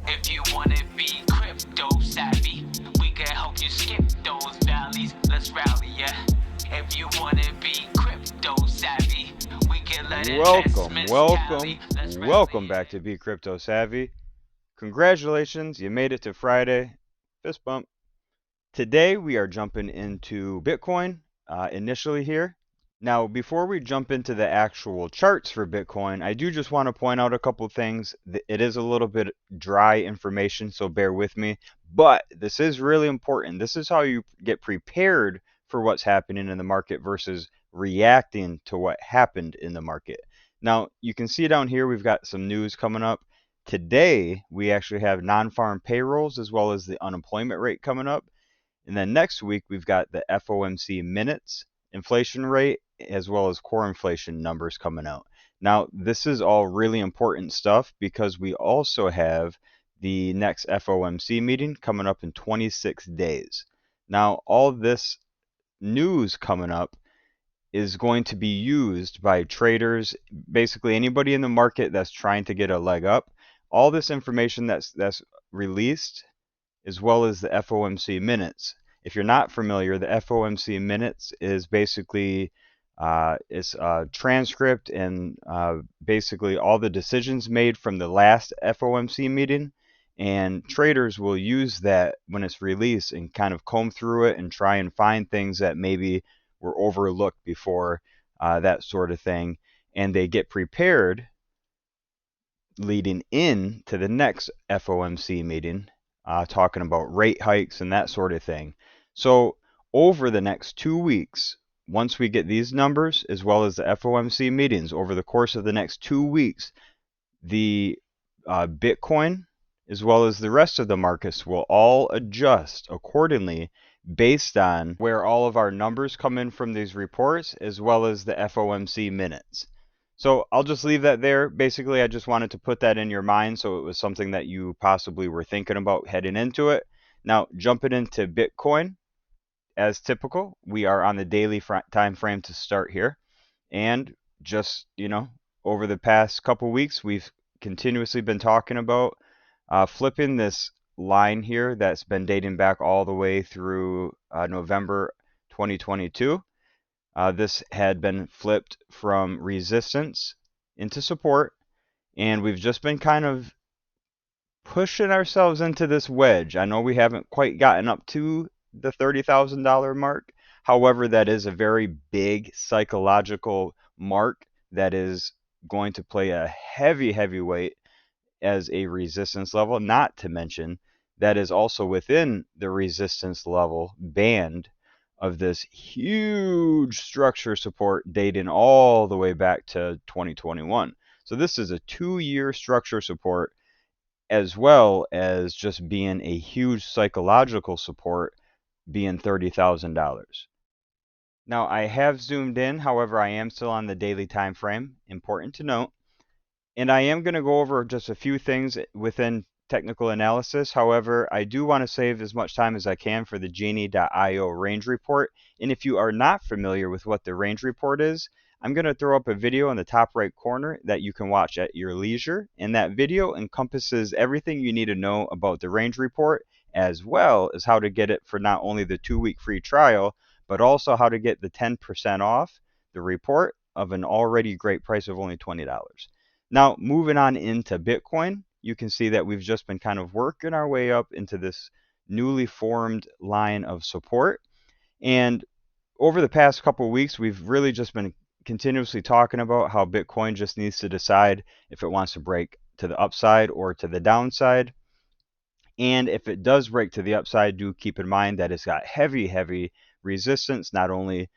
If you wanna be crypto savvy, we can help you skip those valleys. Let's rally, yeah. If you wanna be crypto savvy, we can let investments tally. Let's rally, Welcome yeah. back to Be Crypto Savvy. Congratulations, you made it to Friday. Fist bump. Today we are jumping into Bitcoin initially here. Now, before we jump into the actual charts for Bitcoin, I do just want to point out a couple things. It is a little bit dry information, so bear with me. But this is really important. This is how you get prepared for what's happening in the market versus reacting to what happened in the market. Now, you can see down here we've got some news coming up. Today, we actually have non-farm payrolls as well as the unemployment rate coming up. And then next week, we've got the FOMC minutes, inflation rate, as well as core inflation numbers coming out. Now, this is all really important stuff because we also have the next FOMC meeting coming up in 26 days. Now, all this news coming up is going to be used by traders, basically anybody in the market that's trying to get a leg up. All this information that's released, as well as the FOMC minutes. If you're not familiar, the FOMC minutes is basically it's a transcript and basically all the decisions made from the last FOMC meeting. And traders will use that when it's released and kind of comb through it and try and find things that maybe were overlooked before, that sort of thing. And they get prepared leading in to the next FOMC meeting, talking about rate hikes and that sort of thing. So over the next 2 weeks, once we get these numbers as well as the FOMC meetings over the course of the next 2 weeks, the Bitcoin as well as the rest of the markets will all adjust accordingly based on where all of our numbers come in from these reports as well as the FOMC minutes. So I'll just leave that there. Basically, I just wanted to put that in your mind so it was something that you possibly were thinking about heading into it. Now, jumping into Bitcoin, as typical, we are on the daily time frame to start here. And just, over the past couple weeks, we've continuously been talking about flipping this line here that's been dating back all the way through November 2022. This had been flipped from resistance into support, and we've just been kind of pushing ourselves into this wedge. I know we haven't quite gotten up to the $30,000 mark. However, that is a very big psychological mark that is going to play a heavy weight as a resistance level, not to mention that is also within the resistance level band of this huge structure support dating all the way back to 2021. So this is a 2-year structure support as well as just being a huge psychological support being $30,000. Now I have zoomed in, however I am still on the daily time frame, important to note. And I am going to go over just a few things within technical analysis. However, I do want to save as much time as I can for the Genie.io range report. And if you are not familiar with what the range report is, I'm going to throw up a video in the top right corner that you can watch at your leisure. And that video encompasses everything you need to know about the range report, as well as how to get it for not only the 2-week free trial, but also how to get the 10% off the report of an already great price of only $20. Now, moving on into Bitcoin, you can see that we've just been kind of working our way up into this newly formed line of support. And over the past couple of weeks, we've really just been continuously talking about how Bitcoin just needs to decide if it wants to break to the upside or to the downside. And if it does break to the upside, do keep in mind that it's got heavy resistance, not only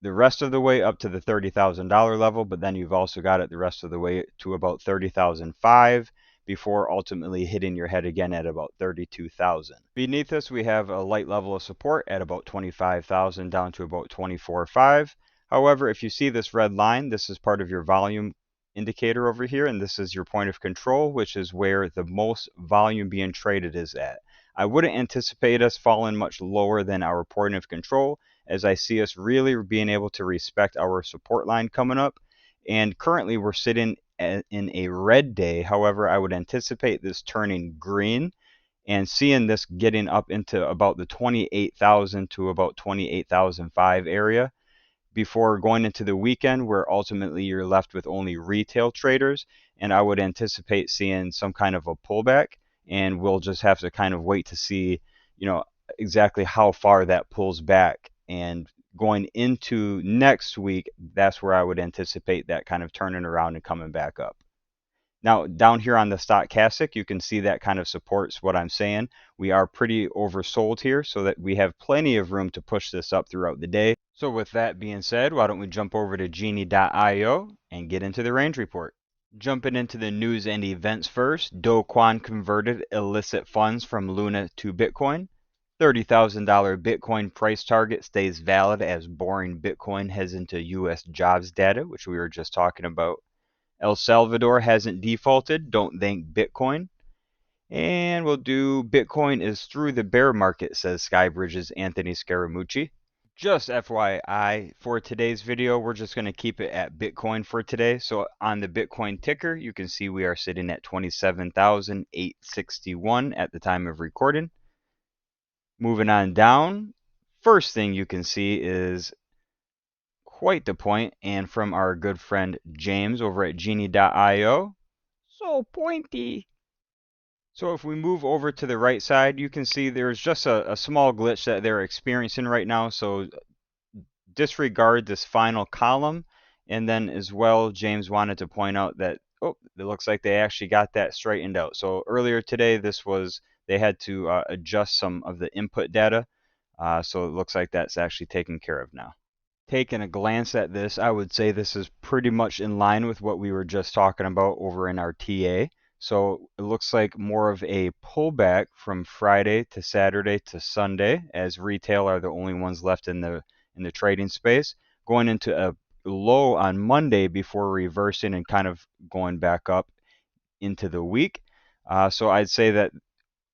the rest of the way up to the $30,000 level, but then you've also got it the rest of the way to about 30,005 before ultimately hitting your head again at about 32,000. Beneath this, we have a light level of support at about 25,000 down to about 24.5. However, if you see this red line, this is part of your volume indicator over here, and this is your point of control, which is where the most volume being traded is at. I wouldn't anticipate us falling much lower than our point of control, as I see us really being able to respect our support line coming up. And currently we're sitting in a red day. However, I would anticipate this turning green and seeing this getting up into about the 28,000 to about 28,005 area before going into the weekend, where ultimately you're left with only retail traders. And I would anticipate seeing some kind of a pullback, and we'll just have to kind of wait to see, exactly how far that pulls back. And going into next week, that's where I would anticipate that kind of turning around and coming back up. Now, down here on the stochastic, you can see that kind of supports what I'm saying. We are pretty oversold here, so that we have plenty of room to push this up throughout the day. So with that being said, why don't we jump over to Genie.io and get into the range report. Jumping into the news and events first, Do Kwon converted illicit funds from Luna to Bitcoin. $30,000 Bitcoin price target stays valid as boring Bitcoin heads into U.S. jobs data, which we were just talking about. El Salvador hasn't defaulted. Don't thank Bitcoin. And we'll do Bitcoin is through the bear market, says Skybridge's Anthony Scaramucci. Just FYI, for today's video, we're just going to keep it at Bitcoin for today. So on the Bitcoin ticker, you can see we are sitting at 27,861 at the time of recording. Moving on down, first thing you can see is quite the point, and from our good friend James over at Genie.io. So pointy. So if we move over to the right side, you can see there's just a small glitch that they're experiencing right now. So disregard this final column. And then as well, James wanted to point out that, it looks like they actually got that straightened out. So earlier today, they had to adjust some of the input data. So it looks like that's actually taken care of now. Taking a glance at this, I would say this is pretty much in line with what we were just talking about over in our TA. So it looks like more of a pullback from Friday to Saturday to Sunday, as retail are the only ones left in the trading space, going into a low on Monday before reversing and kind of going back up into the week. So I'd say that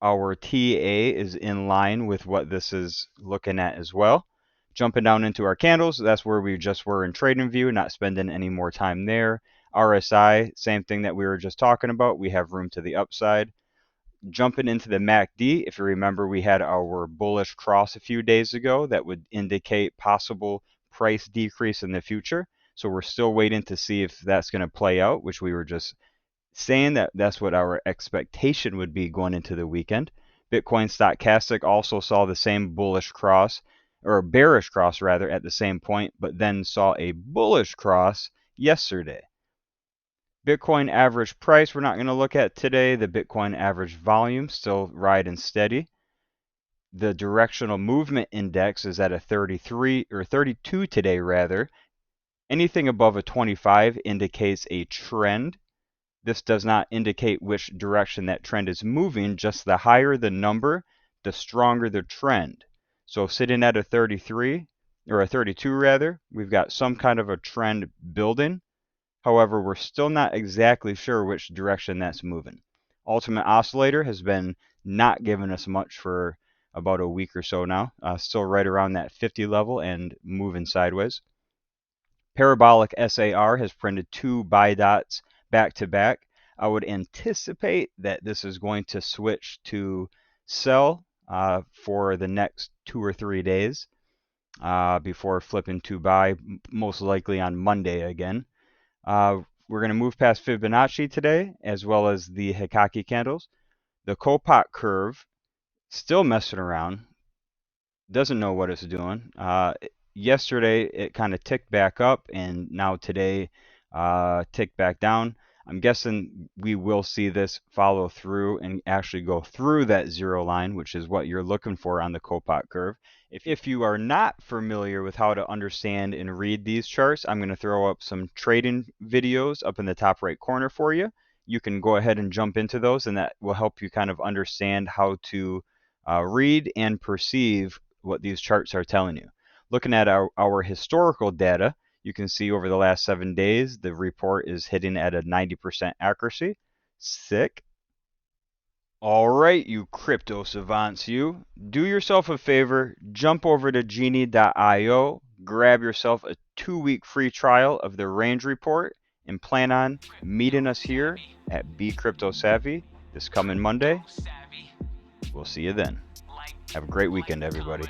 our TA is in line with what this is looking at as well. Jumping down into our candles, that's where we just were in trading view, not spending any more time there. RSI, same thing that we were just talking about. We have room to the upside. Jumping into the MACD, if you remember, we had our bullish cross a few days ago that would indicate possible price decrease in the future. So we're still waiting to see if that's going to play out, which we were just saying that's what our expectation would be going into the weekend. Bitcoin stochastic also saw the same bullish cross, or bearish cross rather, at the same point, but then saw a bullish cross yesterday. Bitcoin average price we're not going to look at today. The Bitcoin average volume still riding steady. The directional movement index is at a 33 or 32 today rather. Anything above a 25 indicates a trend. This does not indicate which direction that trend is moving, just the higher the number, the stronger the trend. So sitting at a 33, or a 32 rather, we've got some kind of a trend building. However, we're still not exactly sure which direction that's moving. Ultimate Oscillator has been not giving us much for about a week or so now. Still right around that 50 level and moving sideways. Parabolic SAR has printed 2 buy dots back to back. I would anticipate that this is going to switch to sell for the next 2 or 3 days before flipping to buy, most likely on Monday again. We're going to move past Fibonacci today, as well as the Hikaki candles. The Kopot curve, still messing around, doesn't know what it's doing. Yesterday, it kind of ticked back up, and now today, ticked back down. I'm guessing we will see this follow through and actually go through that zero line, which is what you're looking for on the Kopot curve. If you are not familiar with how to understand and read these charts, I'm going to throw up some trading videos up in the top right corner for you. You can go ahead and jump into those, and that will help you kind of understand how to read and perceive what these charts are telling you. Looking at our historical data, you can see over the last 7 days, the report is hitting at a 90% accuracy. Sick. All right, you crypto savants, you. Do yourself a favor, jump over to Genie.io, grab yourself a 2-week free trial of the range report, and plan on meeting us here at Be Crypto Savvy this coming Monday. We'll see you then. Have a great weekend, everybody.